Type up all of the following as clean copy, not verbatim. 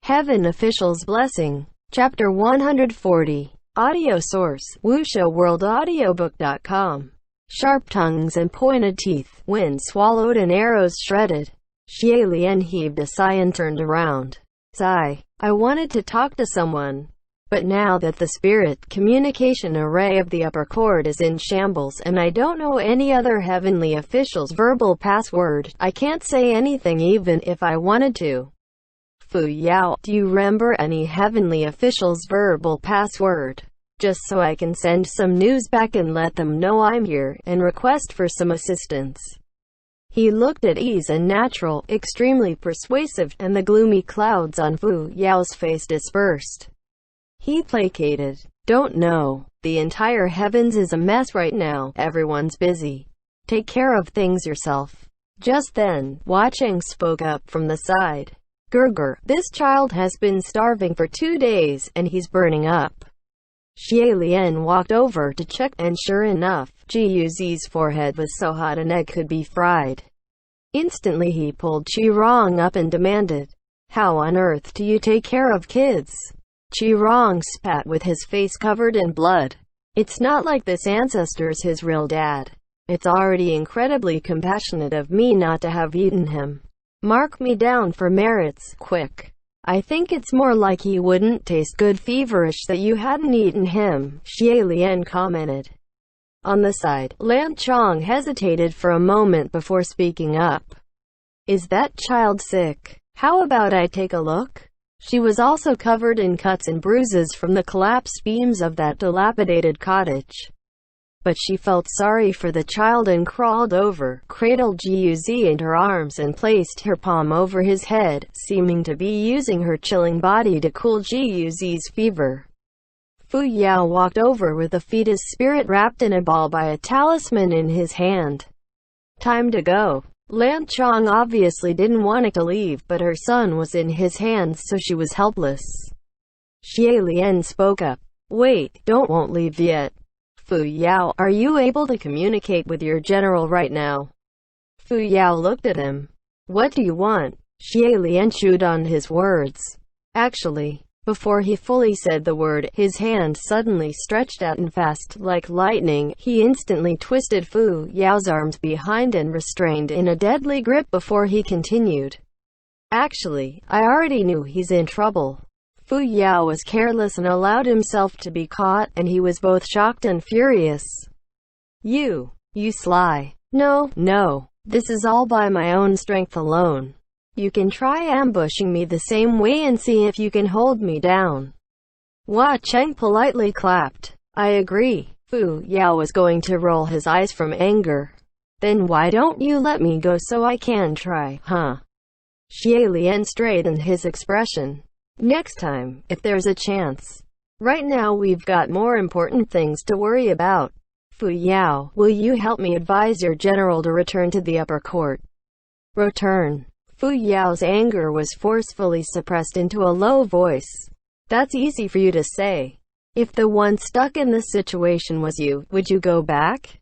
Heaven Official's Blessing. Chapter 140. Audio source: WuXiaWorldAudiobook.com. Sharp tongues and pointed teeth, wind swallowed and arrows shredded. Xie Lian heaved a sigh and turned around. Sigh. I wanted to talk to someone. But now that the spirit communication array of the upper court is in shambles and I don't know any other heavenly official's verbal password, I can't say anything even if I wanted to. Fu Yao, do you remember any heavenly official's verbal password? Just so I can send some news back and let them know I'm here, and request for some assistance. He looked at ease and natural, extremely persuasive, and the gloomy clouds on Fu Yao's face dispersed. He placated. Don't know. The entire heavens is a mess right now. Everyone's busy. Take care of things yourself. Just then, Hua Cheng spoke up from the side. Gurgur, this child has been starving for 2 days, and he's burning up. Xie Lian walked over to check, and sure enough, Jiuzi's forehead was so hot an egg could be fried. Instantly he pulled Qirong up and demanded, "How on earth do you take care of kids?" Qirong spat with his face covered in blood. "It's not like this ancestor's his real dad. It's already incredibly compassionate of me not to have eaten him. Mark me down for merits, quick. I think it's more like he wouldn't taste good feverish that you hadn't eaten him," Xie Lian commented. On the side, Lan Chong hesitated for a moment before speaking up. "Is that child sick? How about I take a look?" She was also covered in cuts and bruises from the collapsed beams of that dilapidated cottage. But she felt sorry for the child and crawled over, cradled Jiuzi in her arms and placed her palm over his head, seeming to be using her chilling body to cool Jiuzi's fever. Fu Yao walked over with the fetus spirit wrapped in a ball by a talisman in his hand. Time to go. Lan Chong obviously didn't want to leave, but her son was in his hands, so she was helpless. Xie Lian spoke up. "Wait, won't leave yet. Fu Yao, are you able to communicate with your general right now?" Fu Yao looked at him. "What do you want?" Xie Lian chewed on his words. Actually, before he fully said the word, his hand suddenly stretched out and fast like lightning. He instantly twisted Fu Yao's arms behind and restrained in a deadly grip before he continued. "Actually, I already knew he's in trouble." Fu Yao was careless and allowed himself to be caught, and he was both shocked and furious. You sly. No, this is all by my own strength alone. You can try ambushing me the same way and see if you can hold me down." Hua Cheng politely clapped. "I agree." Fu Yao was going to roll his eyes from anger. "Then why don't you let me go so I can try, huh?" Xie Lian straightened his expression. "Next time, if there's a chance. Right now we've got more important things to worry about. Fu Yao, will you help me advise your general to return to the upper court?" "Return?" Fu Yao's anger was forcefully suppressed into a low voice. "That's easy for you to say. If the one stuck in this situation was you, would you go back?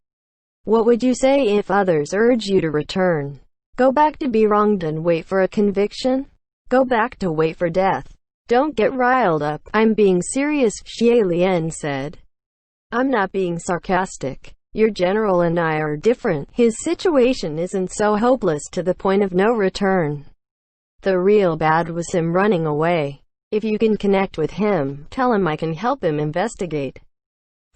What would you say if others urge you to return? Go back to be wronged and wait for a conviction? Go back to wait for death? Don't get riled up. I'm being serious," Xie Lian said. "I'm not being sarcastic. Your general and I are different. His situation isn't so hopeless to the point of no return. The real bad was him running away. If you can connect with him, tell him I can help him investigate."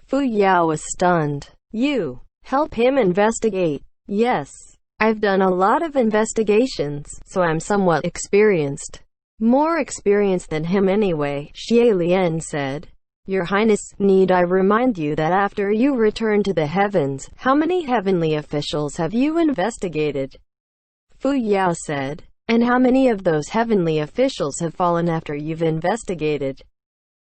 Fu Yao was stunned. "You help him investigate?" "Yes. I've done a lot of investigations, so I'm somewhat experienced." "More experienced than him anyway," Xie Lian said. "Your Highness, need I remind you that after you returned to the heavens, how many heavenly officials have you investigated?" Fu Yao said. "And how many of those heavenly officials have fallen after you've investigated?"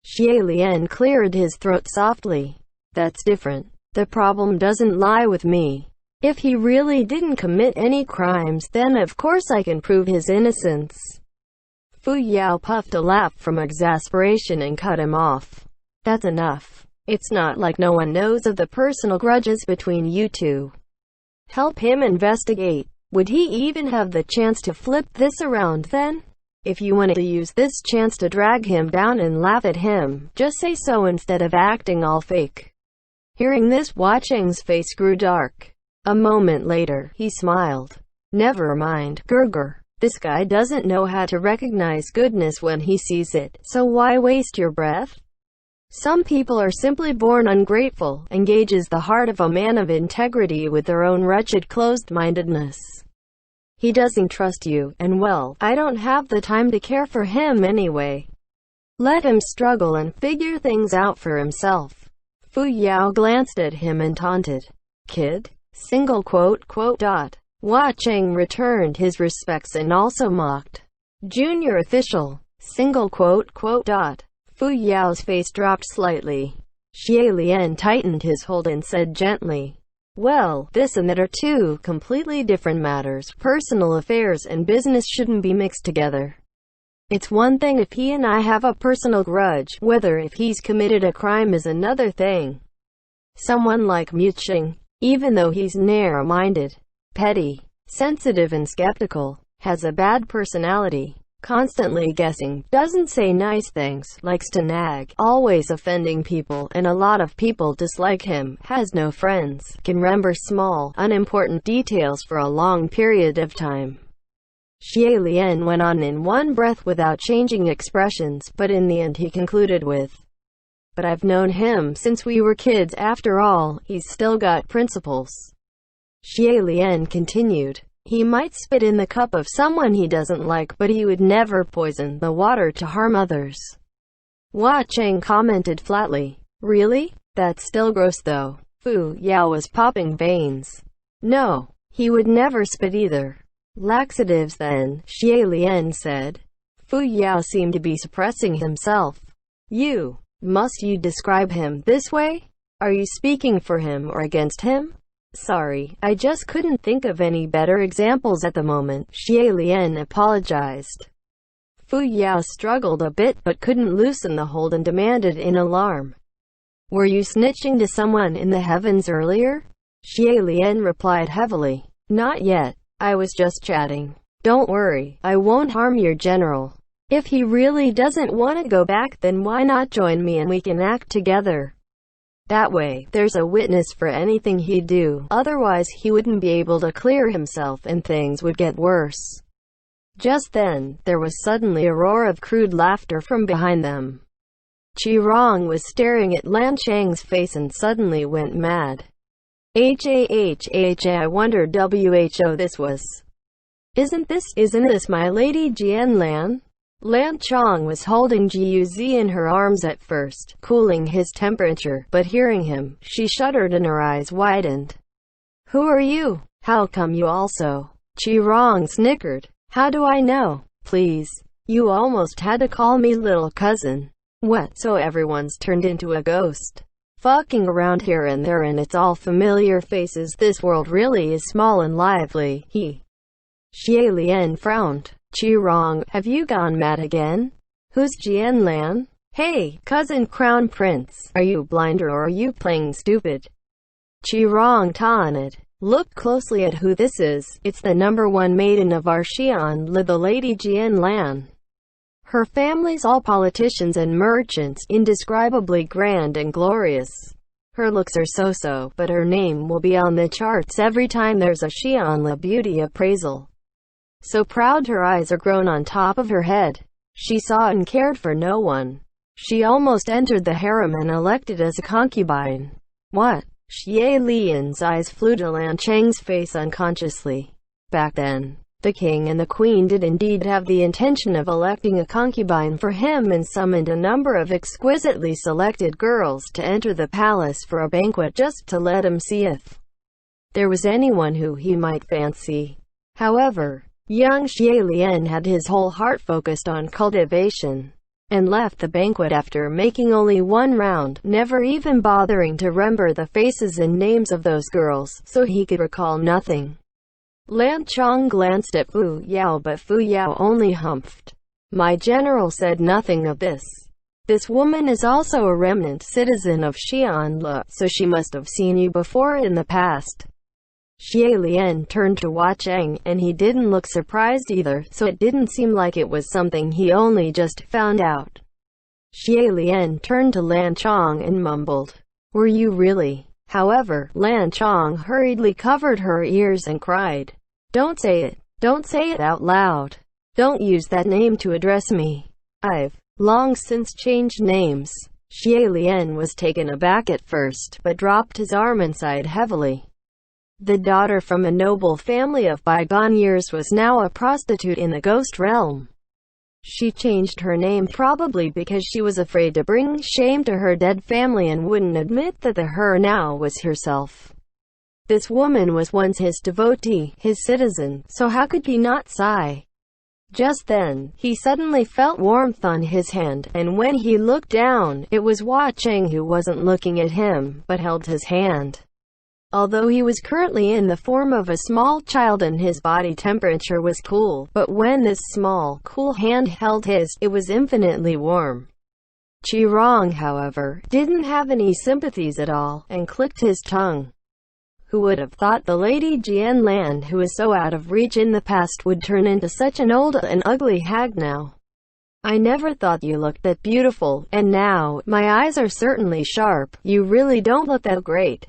Xie Lian cleared his throat softly. "That's different. The problem doesn't lie with me. If he really didn't commit any crimes, then of course I can prove his innocence." Fu Yao puffed a laugh from exasperation and cut him off. "That's enough. It's not like no one knows of the personal grudges between you two. Help him investigate. Would he even have the chance to flip this around then? If you want to use this chance to drag him down and laugh at him, just say so instead of acting all fake." Hearing this, Hua Cheng's face grew dark. A moment later, he smiled. "Never mind, Gerger. This guy doesn't know how to recognize goodness when he sees it, so why waste your breath? Some people are simply born ungrateful," engages the heart of a man of integrity with their own wretched closed-mindedness. "He doesn't trust you, and well, I don't have the time to care for him anyway. Let him struggle and figure things out for himself." Fu Yao glanced at him and taunted. "Kid? Single quote quote dot." Hua Cheng returned his respects and also mocked. "Junior official. Single quote quote dot." Fu Yao's face dropped slightly. Xie Lian tightened his hold and said gently, "Well, this and that are two completely different matters. Personal affairs and business shouldn't be mixed together. It's one thing if he and I have a personal grudge, whether if he's committed a crime is another thing. Someone like Mu Qing, even though he's narrow-minded, petty, sensitive and skeptical, has a bad personality, constantly guessing, doesn't say nice things, likes to nag, always offending people, and a lot of people dislike him, has no friends, can remember small, unimportant details for a long period of time." Xie Lian went on in one breath without changing expressions, but in the end he concluded with, "But I've known him since we were kids after all, he's still got principles." Xie Lian continued, "He might spit in the cup of someone he doesn't like, but he would never poison the water to harm others." Hua Cheng commented flatly, "Really? That's still gross though." Fu Yao was popping veins. "No, he would never spit either." "Laxatives then," Xie Lian said. Fu Yao seemed to be suppressing himself. Must you describe him this way? Are you speaking for him or against him?" "Sorry, I just couldn't think of any better examples at the moment," Xie Lian apologized. Fu Yao struggled a bit but couldn't loosen the hold and demanded in alarm, "Were you snitching to someone in the heavens earlier?" Xie Lian replied heavily, "Not yet. I was just chatting. Don't worry, I won't harm your general. If he really doesn't want to go back, then why not join me and we can act together? That way, there's a witness for anything he'd do, otherwise he wouldn't be able to clear himself and things would get worse." Just then, there was suddenly a roar of crude laughter from behind them. Qi Rong was staring at Lan Chang's face and suddenly went mad. I wondered who this was. Isn't this my lady Jian Lan? Lan Chang was holding Jiu Zi in her arms at first, cooling his temperature, but hearing him, she shuddered and her eyes widened. "Who are you? How come you also?" Qi Rong snickered. "How do I know? Please. You almost had to call me little cousin. What, so everyone's turned into a ghost? Fucking around here and there and it's all familiar faces. This world really is small and lively." Xie Lian frowned. "Qi Rong, have you gone mad again? Who's Jian Lan? Hey, cousin Crown Prince, are you blind or are you playing stupid?" Qi Rong taunted. "Look closely at who this is. It's the #1 maiden of our Xi'an, the Lady Jian Lan. Her family's all politicians and merchants, indescribably grand and glorious. Her looks are so-so, but her name will be on the charts every time there's a Xi'an beauty appraisal. So proud her eyes are grown on top of her head. She saw and cared for no one. She almost entered the harem and elected as a concubine." "What?" Xie Lian's eyes flew to Lan Chang's face unconsciously. Back then, the king and the queen did indeed have the intention of electing a concubine for him and summoned a number of exquisitely selected girls to enter the palace for a banquet just to let him see if there was anyone who he might fancy. However, young Xie Lian had his whole heart focused on cultivation, and left the banquet after making only one round, never even bothering to remember the faces and names of those girls, so he could recall nothing. Lan Chang glanced at Fu Yao, but Fu Yao only humphed. "My general said nothing of this. This woman is also a remnant citizen of Xi'an, so she must have seen you before in the past." Xie Lian turned to Hua Cheng, and he didn't look surprised either, so it didn't seem like it was something he only just found out. Xie Lian turned to Lan Chong and mumbled, "Were you really?" However, Lan Chong hurriedly covered her ears and cried, "Don't say it. Don't say it out loud. Don't use that name to address me. I've long since changed names." Xie Lian was taken aback at first, but dropped his arm and sighed heavily. The daughter from a noble family of bygone years was now a prostitute in the ghost realm. She changed her name probably because she was afraid to bring shame to her dead family and wouldn't admit that the her now was herself. This woman was once his devotee, his citizen, so how could he not sigh? Just then, he suddenly felt warmth on his hand, and when he looked down, it was Hua Cheng who wasn't looking at him, but held his hand. Although he was currently in the form of a small child and his body temperature was cool, but when this small, cool hand held his, it was infinitely warm. Qi Rong, however, didn't have any sympathies at all, and clicked his tongue. Who would have thought the Lady Jian Lan, who was so out of reach in the past, would turn into such an old and ugly hag now? I never thought you looked that beautiful, and now, my eyes are certainly sharp. You really don't look that great.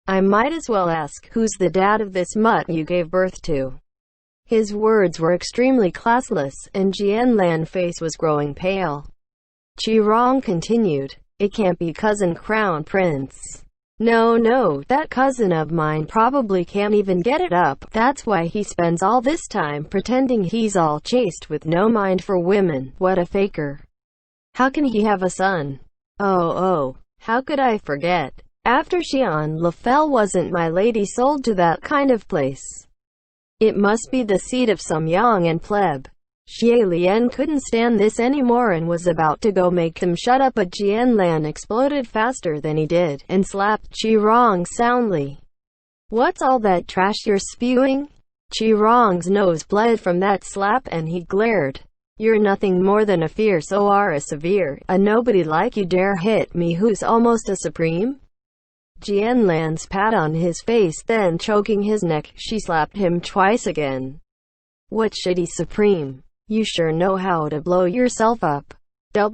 I might as well ask, who's the dad of this mutt you gave birth to? His words were extremely classless, and Jian Lan's face was growing pale. Qi Rong continued, "It can't be cousin Crown Prince. No, that cousin of mine probably can't even get it up. That's why he spends all this time pretending he's all chaste with no mind for women. What a faker. How can he have a son? Oh, how could I forget? After Xian Lefel wasn't my lady sold to that kind of place? It must be the seed of some yang and pleb." Xie Lian couldn't stand this anymore and was about to go make him shut up, but Jian Lan exploded faster than he did, and slapped Qi Rong soundly. "What's all that trash you're spewing?" Qi Rong's nose bled from that slap and he glared. "You're nothing more than a fierce or a severe, a nobody like you dare hit me who's almost a supreme?" Jian Lan spat on his face, then choking his neck, she slapped him twice again. "What shitty supreme? You sure know how to blow yourself up. Who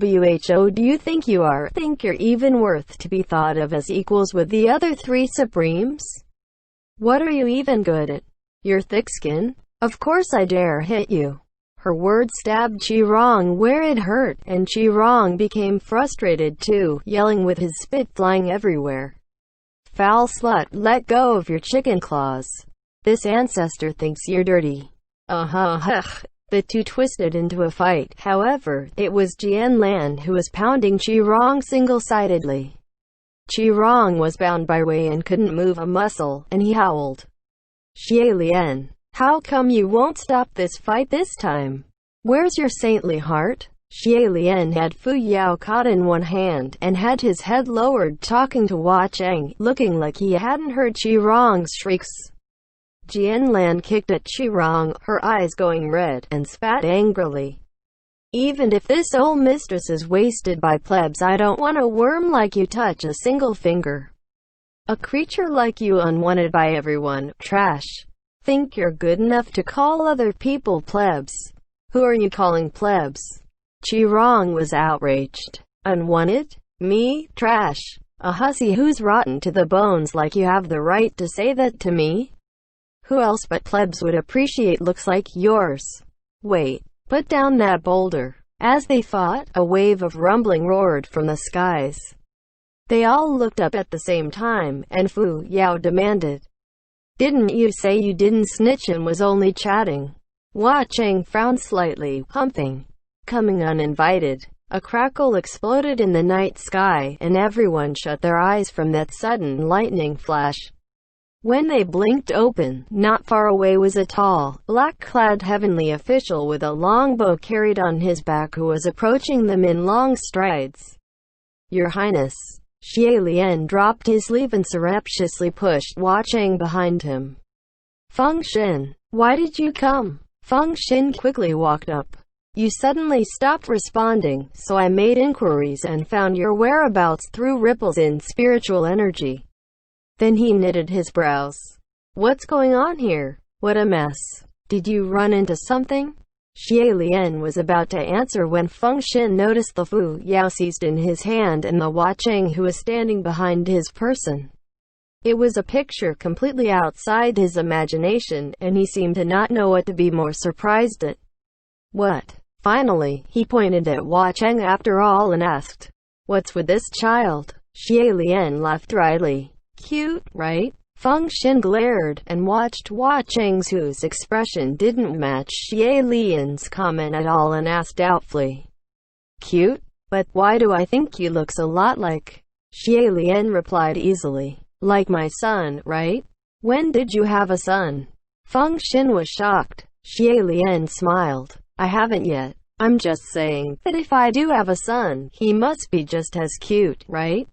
do you think you are? Think you're even worth to be thought of as equals with the other three supremes? What are you even good at? Your thick skin? Of course I dare hit you." Her words stabbed Qi Rong where it hurt, and Qi Rong became frustrated too, yelling with his spit flying everywhere. "Foul slut, let go of your chicken claws. This ancestor thinks you're dirty." The two twisted into a fight. However, it was Jian Lan who was pounding Qi Rong single-sidedly. Qi Rong was bound by Wei and couldn't move a muscle, and he howled, "Xie Lian, how come you won't stop this fight this time? Where's your saintly heart?" Xie Lian had Fu Yao caught in one hand, and had his head lowered, talking to Hua Cheng, looking like he hadn't heard Qi Rong's shrieks. Jian Lan kicked at Qi Rong, her eyes going red, and spat angrily. "Even if this old mistress is wasted by plebs, I don't want a worm like you touch a single finger. A creature like you unwanted by everyone. Trash. Think you're good enough to call other people plebs? Who are you calling plebs?" Qi Rong was outraged. "Unwanted? Me? Trash? A hussy who's rotten to the bones like you have the right to say that to me? Who else but plebs would appreciate looks like yours? Wait, put down that boulder." As they fought, a wave of rumbling roared from the skies. They all looked up at the same time, and Fu Yao demanded, "Didn't you say you didn't snitch and was only chatting?" Hua Cheng frowned slightly, humping. Coming uninvited. A crackle exploded in the night sky, and everyone shut their eyes from that sudden lightning flash. When they blinked open, not far away was a tall, black-clad heavenly official with a long bow carried on his back who was approaching them in long strides. "Your Highness." Xie Lian dropped his sleeve and surreptitiously pushed Hua Cheng behind him. "Feng Xin, why did you come?" Feng Xin quickly walked up. "You suddenly stopped responding, so I made inquiries and found your whereabouts through ripples in spiritual energy." Then he knitted his brows. What's going on here? What a mess. Did you run into something? Xie Lian was about to answer when Feng Xin noticed the Fu Yao seized in his hand and the Hua Cheng who was standing behind his person. It was a picture completely outside his imagination, and he seemed to not know what to be more surprised at. What? Finally, he pointed at Hua Cheng after all and asked, "What's with this child?" Xie Lian laughed dryly. "Cute, right?" Feng Xin glared, and watched Hua Cheng's whose expression didn't match Xie Lian's comment at all and asked doubtfully, "Cute? But why do I think you look a lot like..." Xie Lian replied easily, "Like my son, right? When did you have a son?" Feng Xin was shocked. Xie Lian smiled. "I haven't yet. I'm just saying that if I do have a son, he must be just as cute, right?"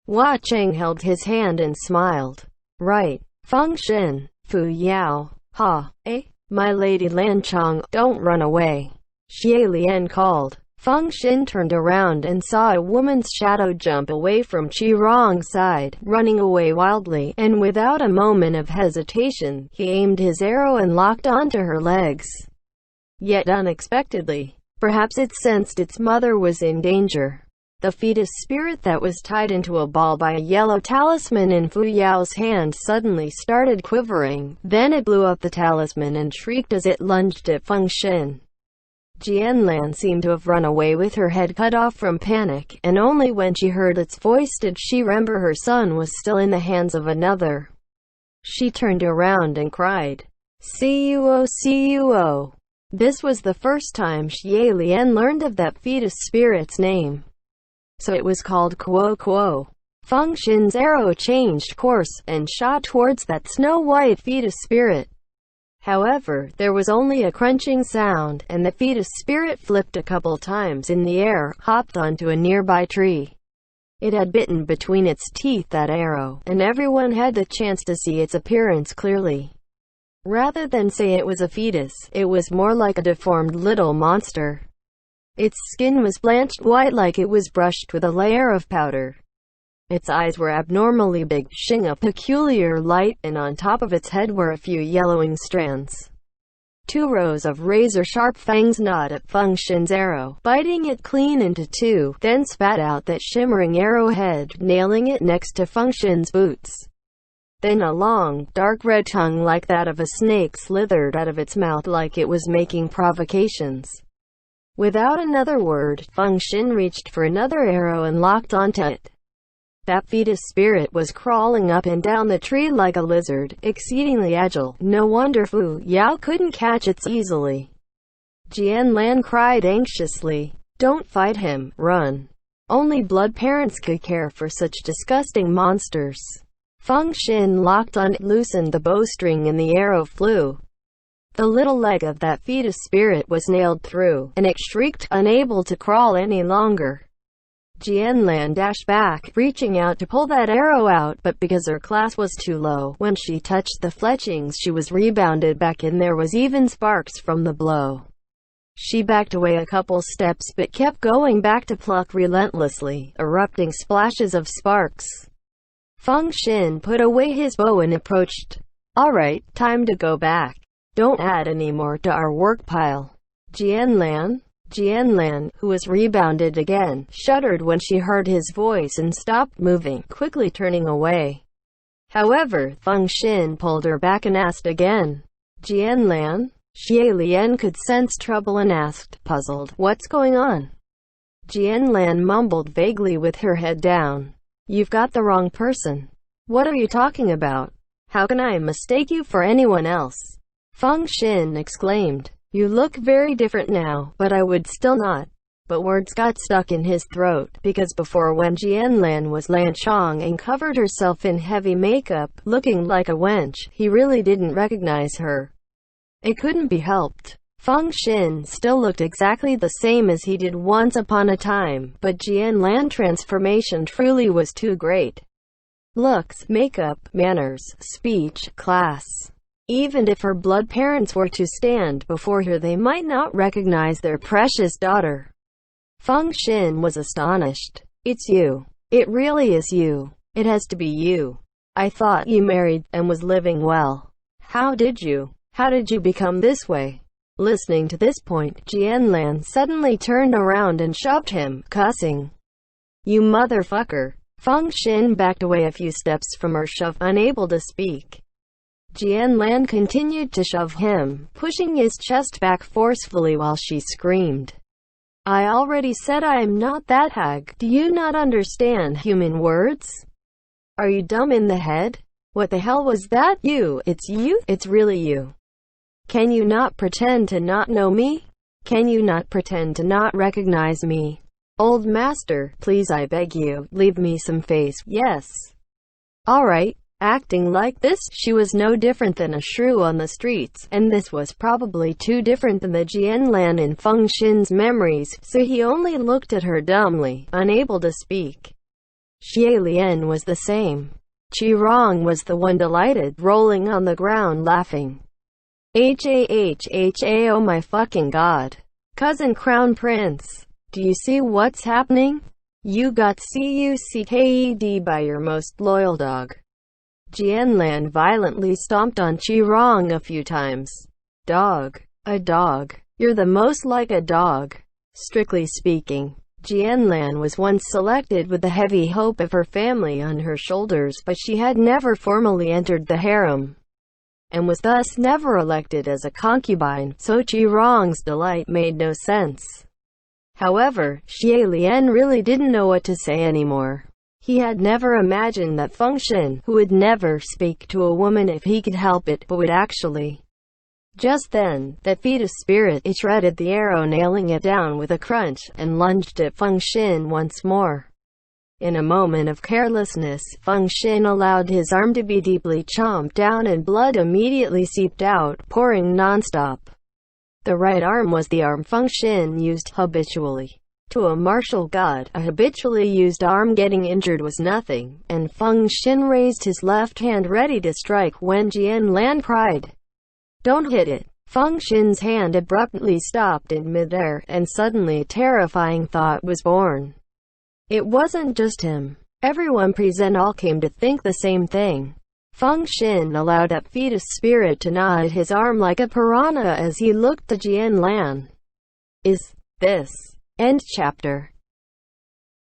Hua Cheng held his hand and smiled. "Right. Feng Xin, Fu Yao, ha, eh? My lady Lanchong, don't run away," Xie Lian called. Feng Xin turned around and saw a woman's shadow jump away from Qi Rong's side, running away wildly, and without a moment of hesitation, he aimed his arrow and locked onto her legs. Yet unexpectedly, perhaps it sensed its mother was in danger. The fetus spirit that was tied into a ball by a yellow talisman in Fu Yao's hand suddenly started quivering, then it blew up the talisman and shrieked as it lunged at Feng Xin. Jianlan seemed to have run away with her head cut off from panic, and only when she heard its voice did she remember her son was still in the hands of another. She turned around and cried, "Cuo, Cuo!" This was the first time Xie Lian learned of that fetus spirit's name. So it was called Kuo Kuo. Feng Xin's arrow changed course, and shot towards that snow-white fetus spirit. However, there was only a crunching sound, and the fetus spirit flipped a couple times in the air, hopped onto a nearby tree. It had bitten between its teeth that arrow, and everyone had the chance to see its appearance clearly. Rather than say it was a fetus, it was more like a deformed little monster. Its skin was blanched white like it was brushed with a layer of powder. Its eyes were abnormally big, shing a peculiar light, and on top of its head were a few yellowing strands. 2 rows of razor-sharp fangs gnawed at Feng Xin's arrow, biting it clean into two, then spat out that shimmering arrowhead, nailing it next to Feng Xin's boots. Then a long, dark red tongue like that of a snake slithered out of its mouth like it was making provocations. Without another word, Feng Xin reached for another arrow and locked onto it. That fetus spirit was crawling up and down the tree like a lizard, exceedingly agile. No wonder Fu Yao couldn't catch it easily. Jianlan cried anxiously, "Don't fight him, run. Only blood parents could care for such disgusting monsters." Feng Xin locked on it, loosened the bowstring, and the arrow flew. The little leg of that fetus spirit was nailed through, and it shrieked, unable to crawl any longer. Jianlan dashed back, reaching out to pull that arrow out, but because her class was too low, when she touched the fletchings she was rebounded back and there was even sparks from the blow. She backed away a couple steps but kept going back to pluck relentlessly, erupting splashes of sparks. Feng Xin put away his bow and approached. "All right, time to go back. Don't add any more to our work pile." Jianlan, who was rebounded again, shuddered when she heard his voice and stopped moving, quickly turning away. However, Feng Xin pulled her back and asked again, "Jianlan?" Xie Lian could sense trouble and asked, puzzled, "What's going on?" Jianlan mumbled vaguely with her head down, "You've got the wrong person." "What are you talking about? How can I mistake you for anyone else?" Feng Xin exclaimed, "You look very different now, but I would still not." But words got stuck in his throat, because before when Jianlan was Lanchong and covered herself in heavy makeup, looking like a wench, he really didn't recognize her. It couldn't be helped. Feng Xin still looked exactly the same as he did once upon a time, but Jianlan's transformation truly was too great. Looks, makeup, manners, speech, class. Even if her blood parents were to stand before her, they might not recognize their precious daughter. Feng Xin was astonished. "It's you. It really is you. It has to be you." I thought you married, and was living well. How did you become this way? Listening to this point, Jianlan suddenly turned around and shoved him, cussing. You motherfucker. Feng Xin backed away a few steps from her shove, unable to speak. Jianlan continued to shove him, pushing his chest back forcefully while she screamed. I already said I am not that hag. Do you not understand human words? Are you dumb in the head? What the hell was that? You, it's really you. Can you not pretend to not know me? Can you not pretend to not recognize me? Old master, please I beg you, leave me some face. Yes. Alright. Acting like this, she was no different than a shrew on the streets, and this was probably too different than the Jianlan in Feng Xin's memories, so he only looked at her dumbly, unable to speak. Xie Lian was the same. Qi Rong was the one delighted, rolling on the ground laughing. Ha, oh my fucking god. Cousin Crown Prince. Do you see what's happening? You got cucked by your most loyal dog. Jianlan violently stomped on Qi Rong a few times. Dog. A dog. You're the most like a dog. Strictly speaking, Jianlan was once selected with the heavy hope of her family on her shoulders, but she had never formally entered the harem, and was thus never elected as a concubine, so Qi Rong's delight made no sense. However, Xie Lian really didn't know what to say anymore. He had never imagined that Feng Xin, who would never speak to a woman if he could help it, but would actually. Just then, that fetus spirit, it shredded the arrow, nailing it down with a crunch, and lunged at Feng Xin once more. In a moment of carelessness, Feng Xin allowed his arm to be deeply chomped down and blood immediately seeped out, pouring non-stop. The right arm was the arm Feng Xin used habitually. To a martial god, a habitually used arm getting injured was nothing, and Feng Xin raised his left hand ready to strike when Jianlan cried, "Don't hit it!" Feng Xin's hand abruptly stopped in midair, and suddenly a terrifying thought was born. It wasn't just him. Everyone present all came to think the same thing. Feng Xin allowed that fetus spirit to gnaw at his arm like a piranha as he looked to Jianlan. Is this? End chapter.